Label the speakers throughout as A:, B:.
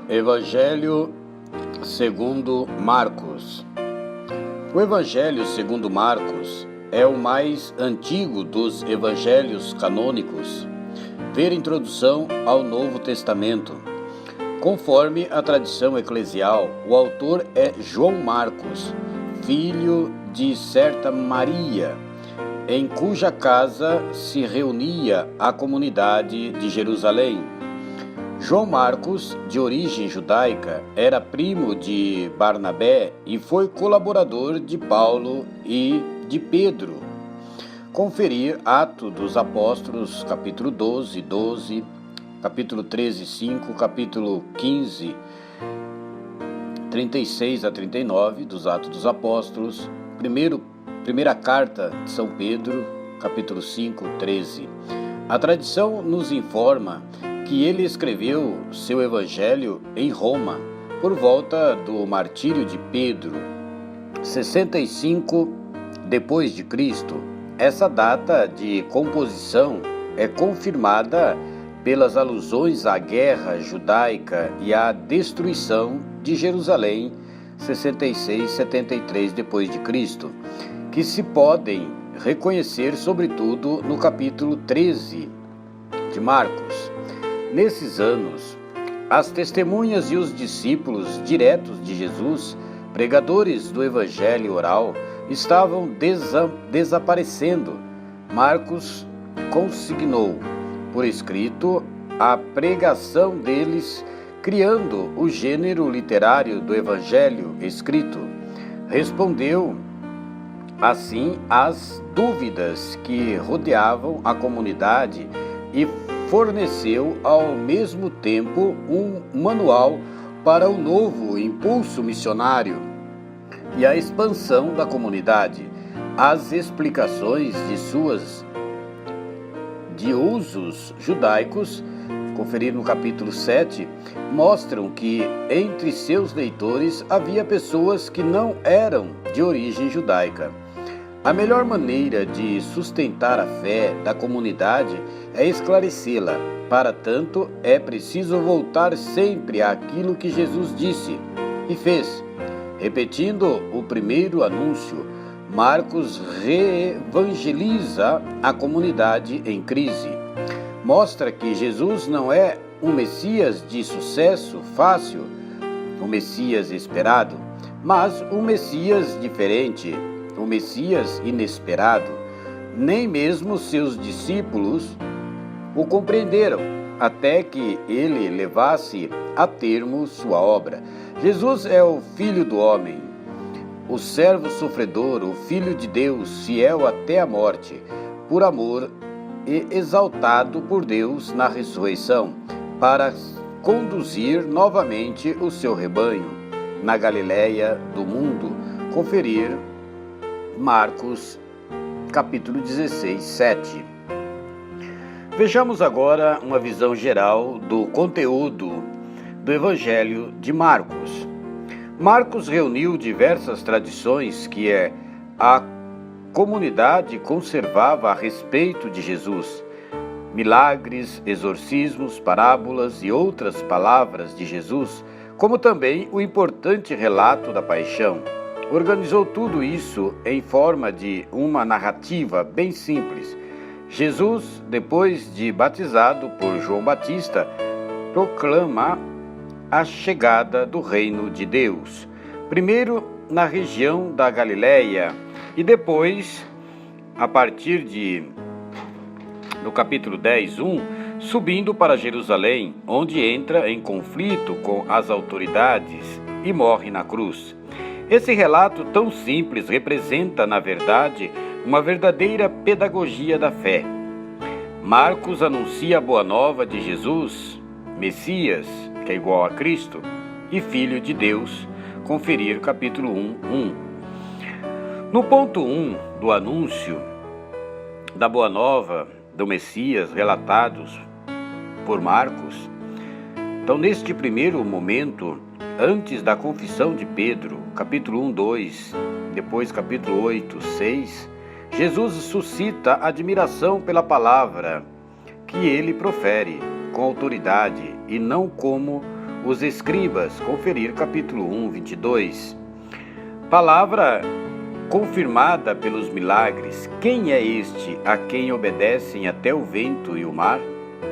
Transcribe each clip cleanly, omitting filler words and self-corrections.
A: Evangelho segundo Marcos. O Evangelho segundo Marcos é o mais antigo dos evangelhos canônicos. Ver introdução ao Novo Testamento. Conforme a tradição eclesial, o autor é João Marcos, filho de certa Maria, em cuja casa se reunia a comunidade de Jerusalém. João Marcos, de origem judaica, era primo de Barnabé e foi colaborador de Paulo e de Pedro. Conferir Atos dos Apóstolos, capítulo 12, capítulo 13, 5, capítulo 15, 36 a 39 dos Atos dos Apóstolos, primeira carta de São Pedro, capítulo 5, 13. A tradição nos informa que ele escreveu seu evangelho em Roma, por volta do martírio de Pedro, 65 depois de Cristo. Essa data de composição é confirmada pelas alusões à guerra judaica e à destruição de Jerusalém, 66 73 depois de Cristo, que se podem reconhecer sobretudo no capítulo 13 de Marcos. Nesses anos, as testemunhas e os discípulos diretos de Jesus, pregadores do evangelho oral, estavam desaparecendo. Marcos consignou por escrito a pregação deles, criando o gênero literário do evangelho escrito. Respondeu assim às dúvidas que rodeavam a comunidade e forneceu ao mesmo tempo um manual para o novo impulso missionário e a expansão da comunidade. As explicações de usos judaicos, conferir no capítulo 7, mostram que entre seus leitores havia pessoas que não eram de origem judaica. A melhor maneira de sustentar a fé da comunidade é esclarecê-la. Para tanto, é preciso voltar sempre àquilo que Jesus disse e fez. Repetindo o primeiro anúncio, Marcos reevangeliza a comunidade em crise. Mostra que Jesus não é um Messias de sucesso fácil, o Messias esperado, mas um Messias diferente, o Messias inesperado. Nem mesmo seus discípulos o compreenderam, até que ele levasse a termo sua obra. Jesus é o Filho do homem, o servo sofredor, o Filho de Deus, fiel até a morte, por amor e exaltado por Deus na ressurreição, para conduzir novamente o seu rebanho na Galileia do mundo. Conferir Marcos, capítulo 16, 7. Vejamos agora uma visão geral do conteúdo do Evangelho de Marcos. Marcos reuniu diversas tradições que a comunidade conservava a respeito de Jesus. Milagres, exorcismos, parábolas e outras palavras de Jesus, como também o importante relato da paixão. Organizou tudo isso em forma de uma narrativa bem simples. Jesus, depois de batizado por João Batista, proclama a chegada do reino de Deus, primeiro na região da Galileia e depois, a partir do capítulo 10, 1, subindo para Jerusalém, onde entra em conflito com as autoridades e morre na cruz. Esse relato tão simples representa, na verdade, uma verdadeira pedagogia da fé. Marcos anuncia a boa nova de Jesus, Messias, que é igual a Cristo, e Filho de Deus, conferir capítulo 1, 1. No ponto 1 do anúncio da boa nova do Messias, relatados por Marcos, então neste primeiro momento, antes da confissão de Pedro, capítulo 1, 2, depois capítulo 8, 6, Jesus suscita admiração pela palavra que ele profere com autoridade e não como os escribas, conferir capítulo 1, 22. Palavra confirmada pelos milagres, quem é este a quem obedecem até o vento e o mar?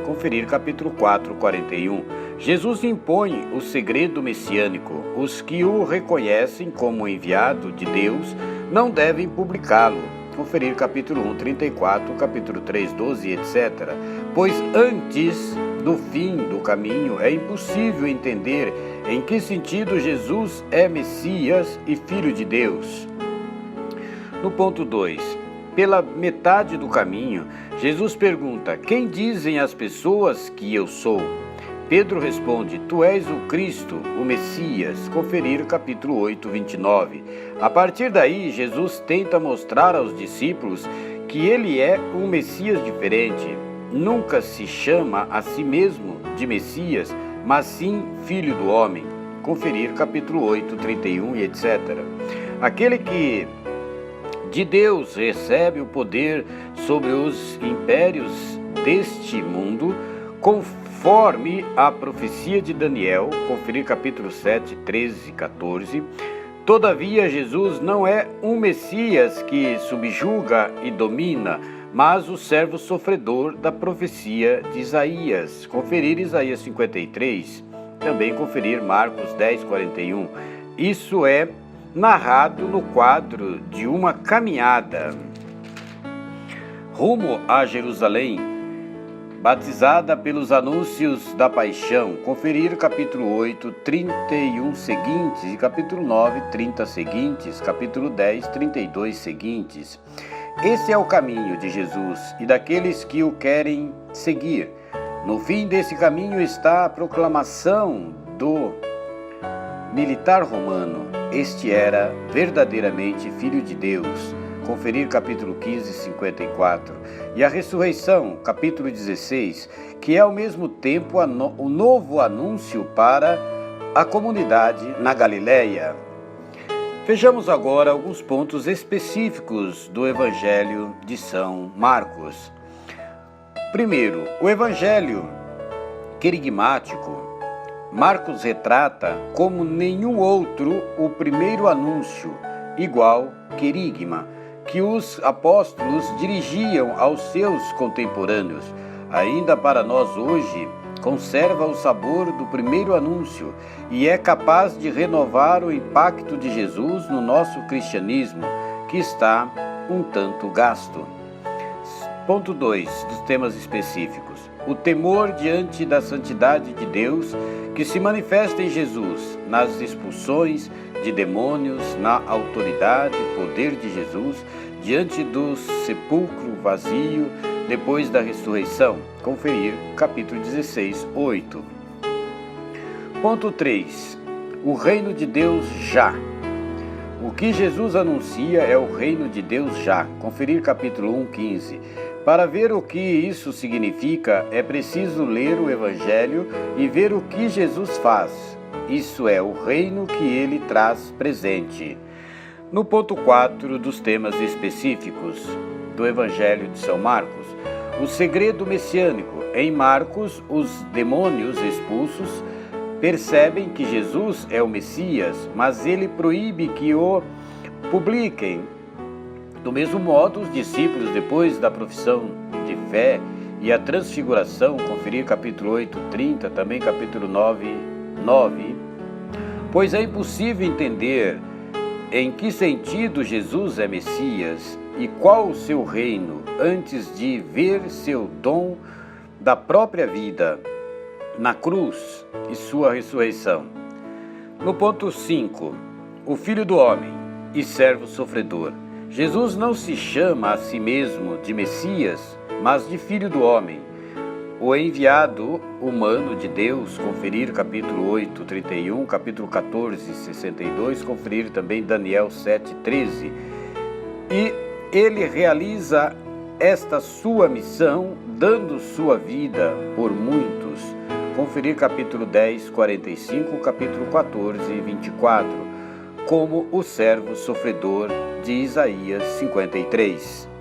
A: Conferir capítulo 4, 41. Jesus impõe o segredo messiânico. Os que o reconhecem como enviado de Deus não devem publicá-lo. Conferir capítulo 1, 34, capítulo 3, 12, etc. Pois antes do fim do caminho é impossível entender em que sentido Jesus é Messias e Filho de Deus. No ponto 2, pela metade do caminho, Jesus pergunta: quem dizem as pessoas que eu sou? Pedro responde: tu és o Cristo, o Messias. Conferir capítulo 8, 29. A partir daí, Jesus tenta mostrar aos discípulos que ele é um Messias diferente. Nunca se chama a si mesmo de Messias, mas sim Filho do Homem. Conferir capítulo 8, 31 e etc. Aquele que de Deus recebe o poder sobre os impérios deste mundo, conforme a profecia de Daniel, conferir capítulo 7, 13 e 14. Todavia, Jesus não é um Messias que subjuga e domina, mas o servo sofredor da profecia de Isaías. Conferir Isaías 53, também conferir Marcos 10, 41. Isso é narrado no quadro de uma caminhada rumo a Jerusalém, batizada pelos anúncios da paixão. Conferir capítulo 8, 31 seguintes e capítulo 9, 30 seguintes, capítulo 10, 32 seguintes. Esse é o caminho de Jesus e daqueles que o querem seguir. No fim desse caminho está a proclamação do militar romano: este era verdadeiramente Filho de Deus. Conferir capítulo 15, 54. E a ressurreição, capítulo 16, que é ao mesmo tempo o novo anúncio para a comunidade na Galileia. Vejamos agora alguns pontos específicos do Evangelho de São Marcos. Primeiro, o Evangelho querigmático. Marcos retrata como nenhum outro o primeiro anúncio, igual querigma, que os apóstolos dirigiam aos seus contemporâneos. Ainda para nós hoje, conserva o sabor do primeiro anúncio e é capaz de renovar o impacto de Jesus no nosso cristianismo, que está um tanto gasto. Ponto 2 dos temas específicos. O temor diante da santidade de Deus que se manifesta em Jesus, nas expulsões de demônios, na autoridade e poder de Jesus, diante do sepulcro vazio, depois da ressurreição. Conferir capítulo 16, 8. Ponto 3. O reino de Deus já. O que Jesus anuncia é o reino de Deus já. Conferir capítulo 1, 15. Para ver o que isso significa, é preciso ler o Evangelho e ver o que Jesus faz. Isso é o reino que ele traz presente. No ponto 4 dos temas específicos do Evangelho de São Marcos, o segredo messiânico. Em Marcos, os demônios expulsos percebem que Jesus é o Messias, mas ele proíbe que o publiquem. Do mesmo modo, os discípulos, depois da profissão de fé e a transfiguração, conferir capítulo 8, 30, também capítulo 9, 9, pois é impossível entender em que sentido Jesus é Messias e qual o seu reino antes de ver seu dom da própria vida na cruz e sua ressurreição. No ponto 5, o Filho do Homem e servo sofredor. Jesus não se chama a si mesmo de Messias, mas de Filho do Homem, o enviado humano de Deus. Conferir capítulo 8, 31, capítulo 14, 62, conferir também Daniel 7, 13. E ele realiza esta sua missão dando sua vida por muitos. Conferir capítulo 10, 45, capítulo 14, 24, como o servo sofredor de Isaías 53.